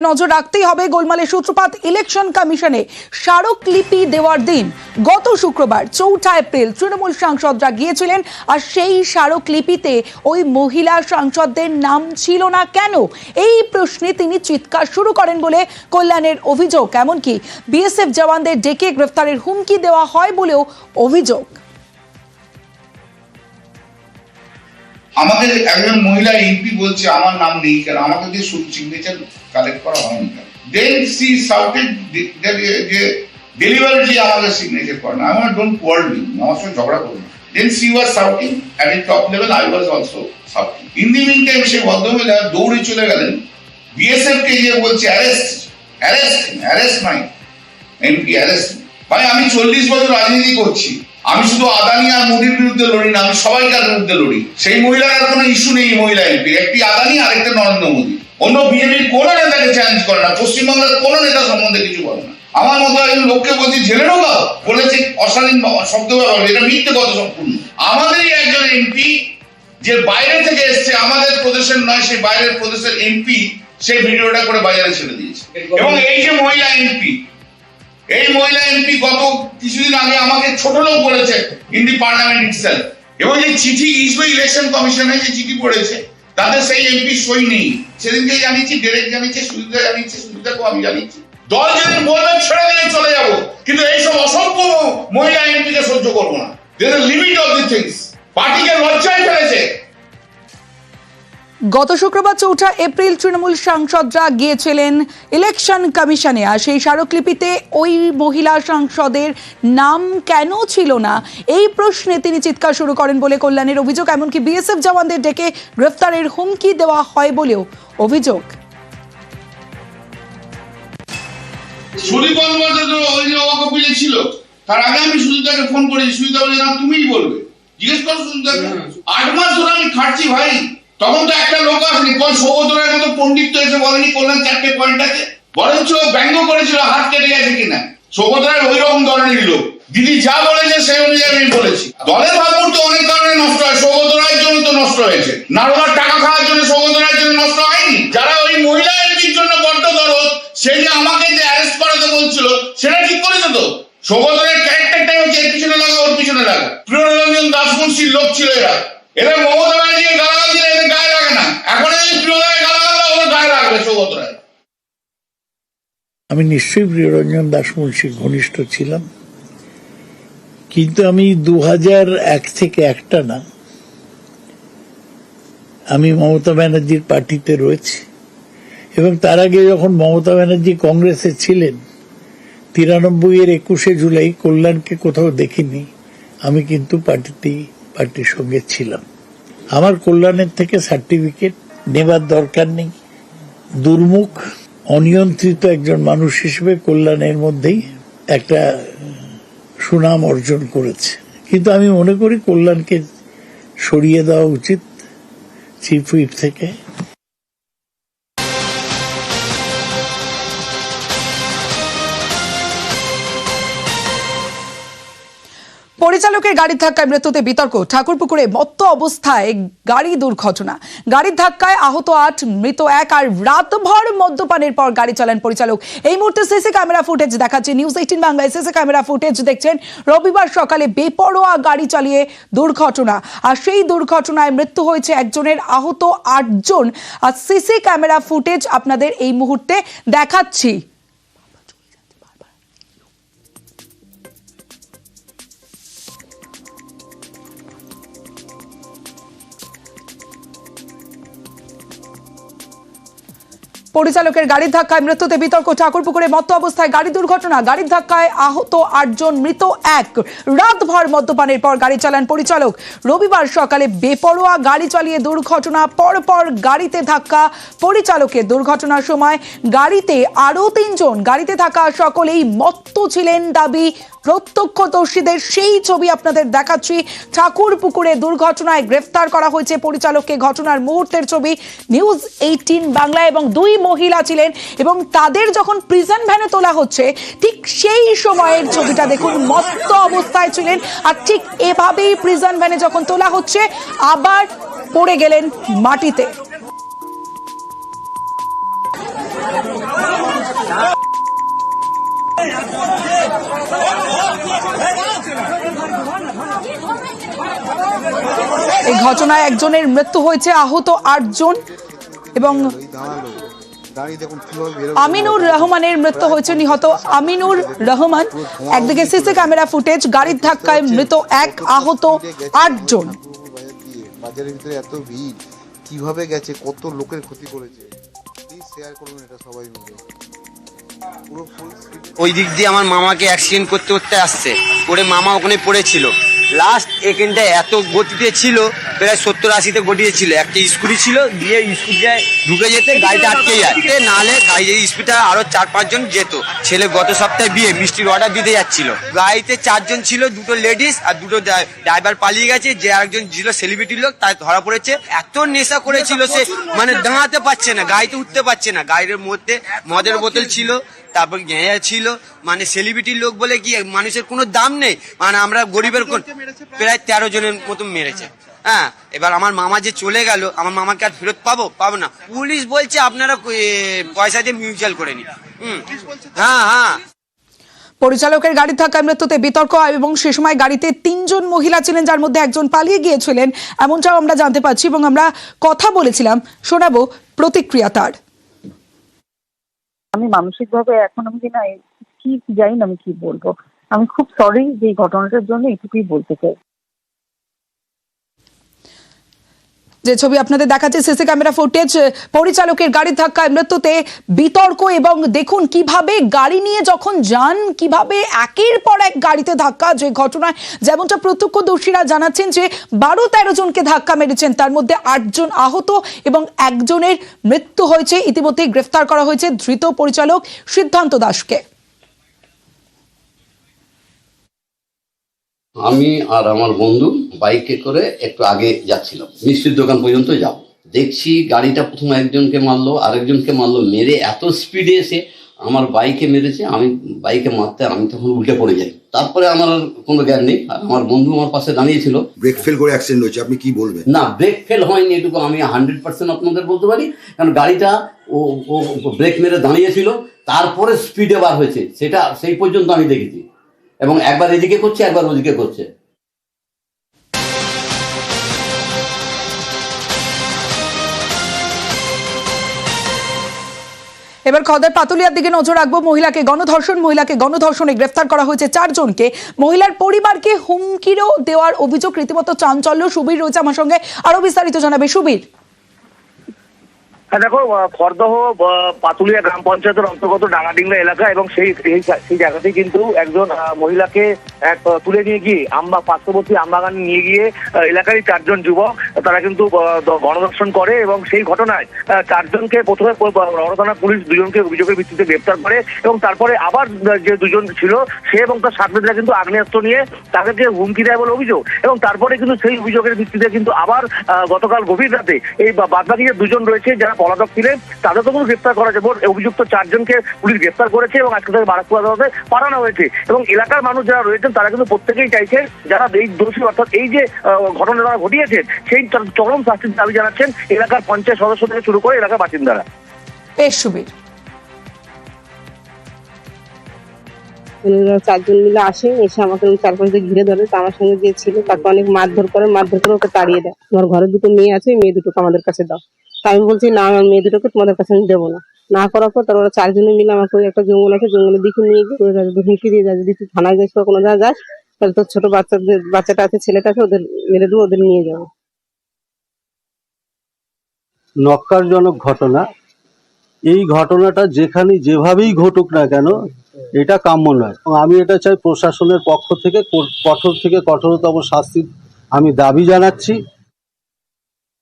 নজর রাখতেই হবে গোলমালের সূত্রপাত ইলেকশন কমিশনে স্মারকলিপি দেওয়ার দিন গত শুক্রবার ৪ এপ্রিল তৃণমূল সাংসদরা গিয়েছিলেন আর সেই স্মারকলিপিতে ওই মহিলা সাংসদদের নাম ছিল না কেন এই প্রশ্নে তিনি চিৎকার শুরু করেন বলে কল্যাণের অভিযোগ। এমনকি বিএসএফ জওয়ানদের ডেকে গ্রেফতারের হুমকি দেওয়া হয় বলেও অভিযোগ। আমাদের একজন মহিলা এমপি বলছে আমার নাম নেই কেন, আমাকে দিয়ে সিগনেচার কালেক্ট করা হয়নি কেন। দেন সি শাউটেড যে ডেলিভারিটলি আমাকে সিগনেচার করে না। I want don't quarrel you, আমার সঙ্গে ঝগড়া করো না। Then she was shouting at a top level, I was also shouting. In the meantime সে ভদ্রমহিলা দৌড়ে চলে গেলেন বিএসএফ কে গিয়ে বলছে অ্যারেস্ট মাই এমপি, অ্যারেস্ট। ভাই আমি 40 বছর রাজনীতি করছি, আমি শুধু আদানি আর মোদির বিরুদ্ধে লড়ি না, আমি সবাইকার বিরুদ্ধে লড়ি। সেই মহিলার কোনো ইস্যু নেই মহিলা এমপি, একটি আদানি আর একটা নরেন্দ্র মোদী। অন্য বিজেপির কোনো নেতাকে চ্যালেঞ্জ করে না, পশ্চিমবাংলার কোনো নেতা সম্বন্ধে কিছু বলে না। আমার মতো একজন লোককে বলছি জেলে ঢোকাও, বলেছে অশালীন শব্দ ব্যবহার, এটা মিথ্যে কথা সম্পূর্ণ। আমাদেরই একজন এমপি যে বাইরে থেকে এসছে, আমাদের প্রদেশের নয়, সেই বাইরের প্রদেশের এমপি সেই ভিডিওটা করে বাজারে ছেড়ে দিয়েছে। এবং এই যে মহিলা এমপি, এই মহিলা এমপি গত কিছুদিন আগে আমাকে ছোট লোক বলেছে ইন দি পার্লামেন্ট ইটসেলফ। এবং যে চিঠি ইলেকশন কমিশনে যে চিঠি পড়েছে তাদের সেই এমপি সই নেই। সেদিনকে জানিয়েছি, ডিরেক্ট জানিয়েছি, সুবিধা জানিয়েছি, সুবিধাকেও আমি জানিয়েছি। দল যদি বলবে ছেড়ে দিয়ে চলে যাবো, কিন্তু এইসব অসংখ্য মহিলা এমপিকে সহ্য করবো না। There is limit of the things. পার্টিকে লজ্জায় ফেলেছে। গত শুক্রবার ৪ এপ্রিল তৃণমূল সাংসদরা গিয়েছিলেন ইলেকশন কমিশনে আর সেই স্মারকলিপিতে ওই মহিলা সাংসদের নাম কেন ছিল না এই প্রশ্নে তিনি চিৎকার শুরু করেন বলে কল্যাণের অভিযোগ। এমনকি বিএসএফ জওয়ানদের ডেকে গ্রেফতারের হুমকি দেওয়া হয় বলেও অভিযোগ। ছিল তার আগে আমি সুজিতাকে ফোন করেছি, সুজিতা বলে না তুমিই বলবে, জিজ্ঞেস করো সুজিতাকে। 8 মাস ধরে আমি খাটছি ভাই, তখন তো একটা লোক আসেনি। কোন সৌগতরায়ের মতো পণ্ডিত তো এসে বলেনি কল্যাণ 4টে পয়েন্ট আছে, বরঞ্চ ব্যঙ্গ করেছিল হাত কেটে গেছে কিনা। সৌগতরায় ওই রকম ধরনের লোক, দিদি যা বলেছে সেই অনুযায়ী আমি বলেছি। দলের ভাবমূর্তি অনেক কারণে নষ্ট হয়, সৌগতরায়ের জন্য তো নষ্ট হয়েছে। নারোয়ার টাকা খাওয়ার জন্য সৌগতরায়ের জন্য নষ্ট হয়নি। যারা ওই মহিলা এমপির জন্য বড্ড দরদ, সেই যে আমাকে যে অ্যারেস্ট করাতে বলছিল সেটা ঠিক করেছে তো। সৌগতরায়ের ক্যারেক্টারটাই হচ্ছে এর পিছনে লাগা, ওর পিছনে লাগা। প্রিয়রঞ্জন দাসমুন্সির লোক ছিল এরা। এরা মমতা ব্যানার্জিকে গালাগাল দিলে এদের গায়ে লাগে না, এখন এই প্রিয়রায় গালাগাল দেওয়া ওর গায়ে লাগবে সৌগত রায়। আমি নিশ্চয়ই প্রিয়রঞ্জন দাসমুন্সির ঘনিষ্ঠ ছিলাম, কিন্তু আমি 2001 থেকে একটা না, আমি মমতা ব্যানার্জির পার্টিতে রয়েছি। এবং তার আগে যখন মমতা ব্যানার্জি কংগ্রেসে ছিলেন 93-এর 21শে জুলাই কল্যাণকে কোথাও দেখিনি। আমি কিন্তু পার্টির সঙ্গে ছিলাম। আমার কল্যাণের থেকে সার্টিফিকেট নেবার দরকার নেই। দুর্মুখ অনিয়ন্ত্রিত একজন মানুষ হিসেবে কল্যাণের মধ্যেই একটা সুনাম অর্জন করেছে। কিন্তু আমি মনে করি কল্যাণকে সরিয়ে দেওয়া উচিত চিফ হুইপ থেকে। পরিচালকের গাড়ির ধাক্কায় মৃত্যুতে বিতর্ক। ঠাকুরপুকুরে মত্ত অবস্থায় গাড়ি দুর্ঘটনা, গাড়ির ধাক্কায় আহত 8, মৃত 1 আর রাতভর মদ্যপানের পর গাড়ি চালান পরিচালক। এই মুহূর্তে সিসি ক্যামেরা ফুটেজ দেখাচ্ছে নিউজ 18 বাংলায়। সিসি ক্যামেরা ফুটেজ দেখছেন। রবিবার সকালে বেপরোয়া গাড়ি চালিয়ে দুর্ঘটনা, আর সেই দুর্ঘটনায় মৃত্যু হয়েছে একজনের, আহত 8 জন। আর সিসি ক্যামেরা ফুটেজ আপনাদের এই মুহূর্তে দেখাচ্ছি। পরিচালকের গাড়ির ধাক্কায় মৃত্যুতে বিতর্ক। ঠাকুরপুকুরে মত্ত অবস্থায় গাড়ি দুর্ঘটনা, গাড়ির ধাক্কায় আহত 8 জন, মৃত 1। রাতভর মদ্যপানের পর গাড়ি চালান পরিচালক। রবিবার সকালে বেপরোয়া গাড়ি চালিয়ে দুর্ঘটনা, পরপর গাড়িতে ধাক্কা পরিচালকের। দুর্ঘটনার সময় গাড়িতে আরো 3 জন, গাড়িতে থাকা সকলেই মত্ত ছিলেন দাবি প্রত্যক্ষদর্শীদের। সেই ছবি আপনাদের দেখাচ্ছি। ঠাকুরপুকুরে দুর্ঘটনায় গ্রেফতার করা হয়েছে পরিচালককে। ঘটনার মুহূর্তের ছবি নিউজ 18 বাংলা। এবং 2 মহিলা ছিলেন এবং তাদের যখন প্রিজন ভ্যানে তোলা হচ্ছে ঠিক সেই সময়ের ছবিটা দেখুন। মত্ত অবস্থায় ছিলেন আর ঠিক এভাবেই প্রিজন ভ্যানে যখন তোলা হচ্ছে আবার পড়ে গেলেন মাটিতে। এই ঘটনায় একজনের মৃত্যু হয়েছে, আহত 8 জন এবং আমিনুর রহমানের মৃত্যু হয়েছে। নিহত আমিনুর রহমান। একদিকে সিসি ক্যামেরা ফুটেজ, গাড়ির ধাক্কায় মৃত 1, আহত 8 জন। বাজারের ভিতরে এত ভিড়, কিভাবে গেছে, কত লোকের ক্ষতি করেছে, প্লিজ শেয়ার করুন এটা সবাই মিলে। পুরো ফুল ওই দিক দিয়ে আমার মামাকে অ্যাক্সিডেন্ট করতে করতে আসছে, করে মামা ওখানে পড়েছিল। লাস্ট এখানটায় এত গতিতে ছিল, প্রায় 70-80-তে গতিতে ছিল। একটা স্কুটি ছিল, দিয়ে স্কুটিটায় ঢুকে যেতে গাড়িটা আটকে যায়, নাহলে গাড়ির স্পিডটা আরো 4-5 জন যেত। ছেলে গত সপ্তাহে বিয়ে মিষ্টির অর্ডার দিতে যাচ্ছিল, গাড়িতে 4 জন ছিল, 2টো লেডিস আর 2টো ড্রাইভার পালিয়ে গেছে। যে একজন ছিল সেলিব্রিটি লোক, তাই ধরা পড়েছে। এত নেশা করেছিল সে, মানে দাঁড়াতে পারছে না, গাড়িতে উঠতে পারছে না। গাড়ির মধ্যে মদের বোতল ছিল, তারপর গেঁয়া ছিল। মানে সেলিব্রিটি লোক বলে কি মানুষের কোনো দাম নেই, মানে আমরা গরিবের প্রায় 13 জনের মতো মেরেছে। হ্যাঁ, এবার আমার মামা যে চলে গেল, আমার মামাকে আর ফেরত পাবো না। পুলিশ বলছে আপনারা পয়সা দিয়ে মিউচুয়াল করে নি। হ্যাঁ। পরিচালকের গাড়ির ধাক্কায় মৃত্যুতে বিতর্ক, এবং সে সময় গাড়িতে 3 জন মহিলা ছিলেন, যার মধ্যে একজন পালিয়ে গিয়েছিলেন, এমনটাও আমরা জানতে পারছি। এবং আমরা কথা বলেছিলাম, শোনাবো প্রতিক্রিয়া তার। আমি মানসিকভাবে এখন আমি কি জানি না আমি কি বলবো। আমি খুব সরি যে এই ঘটনাটার জন্য, এটুকুই বলতে চাই। যে ছবি আপনাদের দেখাচ্ছে সিসি ক্যামেরা ফুটেজ, পরিচালকের গাড়ির ধাক্কায় মৃত্যুতে বিতর্ক। এবং দেখুন কিভাবে গাড়ি নিয়ে যখন যান, কিভাবে একের পর এক গাড়িতে ধাক্কা। যে ঘটনায় যেমনটা প্রত্যক্ষদর্শীরা জানাচ্ছেন যে 12-13 জনকে ধাক্কা মেরেছেন, তার মধ্যে 8 জন আহত এবং একজনের মৃত্যু হয়েছে। ইতিমধ্যেই গ্রেফতার করা হয়েছে ধৃত পরিচালক সিদ্ধান্ত দাসকে। আমি আর আমার বন্ধু বাইকে করে একটু আগে যাচ্ছিলাম, মিষ্টির দোকান পর্যন্ত যাব। দেখছি গাড়িটা প্রথম একজনকে মারলো, আরেকজনকে মারলো, মেরে এত স্পিডে এসে আমার বাইকে মেরেছে। আমি বাইকে মারতে আমি তখন উল্টে পড়ে যাই। তারপরে আমার আর কোনো জ্ঞান নেই। আর আমার বন্ধু আমার পাশে দাঁড়িয়েছিল। ব্রেক ফেল করে অ্যাক্সিডেন্ট হয়েছে, আপনি কি বলবেন? না, ব্রেক ফেল হয়নি, এটুকু আমি 100% আপনাদের বলতে পারি। কারণ গাড়িটা ও ব্রেক মেরে দাঁড়িয়েছিল, তারপরে স্পিডে বার হয়েছে, সেটা সেই পর্যন্ত আমি দেখেছি। এবং একবার এদিকে করছে, একবার ওদিকে করছে। এবার খদের পাতুলিয়ার দিকে নজর রাখবো। মহিলাকে গণধর্ষণে গ্রেফতার করা হয়েছে 4 জনকে। মহিলার পরিবারকে হুমকিরও দেওয়ার অভিযোগ, রীতিমতো চাঞ্চল্য। সুবীর রয়েছে আমার সঙ্গে, আরো বিস্তারিত জানাবে সুবীর। হ্যাঁ দেখো, খড়দহ পাতুলিয়া গ্রাম পঞ্চায়েতের অন্তর্গত ডাঙ্গাডিংলা এলাকা, এবং সেই জায়গাতেই কিন্তু একজন মহিলাকে তুলে নিয়ে গিয়ে পার্শ্ববর্তী আমবাগানে নিয়ে গিয়ে এলাকারই 4 জন যুবক তারা কিন্তু গণধর্ষণ করে। এবং সেই ঘটনায় 4 জনকে প্রথমে রণথানা পুলিশ 2 জনকে অভিযোগের ভিত্তিতে গ্রেপ্তার করে, এবং তারপরে আবার যে 2 জন ছিল সে এবং তার সাথীরা কিন্তু আগ্নেয়াস্ত্র নিয়ে তাদেরকে হুমকি দেয় বলে অভিযোগ। এবং তারপরে কিন্তু সেই অভিযোগের ভিত্তিতে কিন্তু আবার গতকাল গভীর রাতে এই বাদবাকি যে 2 জন রয়েছে যারা পলাতক ছিলেন তাদেরকে কিন্তু গ্রেফতার করা হয়েছে। অভিযুক্ত 4 জনকে পুলিশ গ্রেফতার করেছে এবং আজকে তাদের বারাকপুর আদালতে পাঠানো হয়েছে। এবং এলাকার মানুষ যারা রয়েছেন তারা কিন্তু প্রত্যেকেই চাইছেন যারা এই দোষী, অর্থাৎ এই যে ঘটনা যারা ঘটিয়েছেন সেই চরম শাস্তির দাবি জানাচ্ছেন এলাকার পঞ্চায়েত সদস্য থেকে শুরু করে এলাকার বাসিন্দারা। বেশ সুবীর। 4 জন মিলে আসে, এসে আমাকে চারপাশ দিয়ে ঘিরে ধরে। আমার সঙ্গে যে ছিল তাকে অনেক মারধর করে ওকে তাড়িয়ে দেয়। আমার ঘরে 2টো মেয়ে আছে, মেয়ে 2টোকে আমাদের কাছে দাও। তাই আমি বলছি না, আমার মেয়ে 2টোকে তোমাদের কাছে আমি দেবো না করার পর তারপরে 4 জনে মিলে আমাকে একটা জঙ্গল আছে, জঙ্গলের দিকে নিয়ে গিয়ে হুমকি দিয়ে যায়, যদি তুই থানায় যাস বা কোনো জায়গায় যাস তাহলে তোর ছোট বাচ্চাটা আছে, ছেলেটা আছে, ওদের মেরে দেবো, ওদের নিয়ে যাবো। নক্কারজনক ঘটনা। এই ঘটনাটা যেখানে যেভাবেই ঘটুক না কেন এটা কাম্য নয়। আমি এটা চাই প্রশাসনের পক্ষ থেকে কঠোর থেকে কঠোরতম শাস্তির আমি দাবি জানাচ্ছি।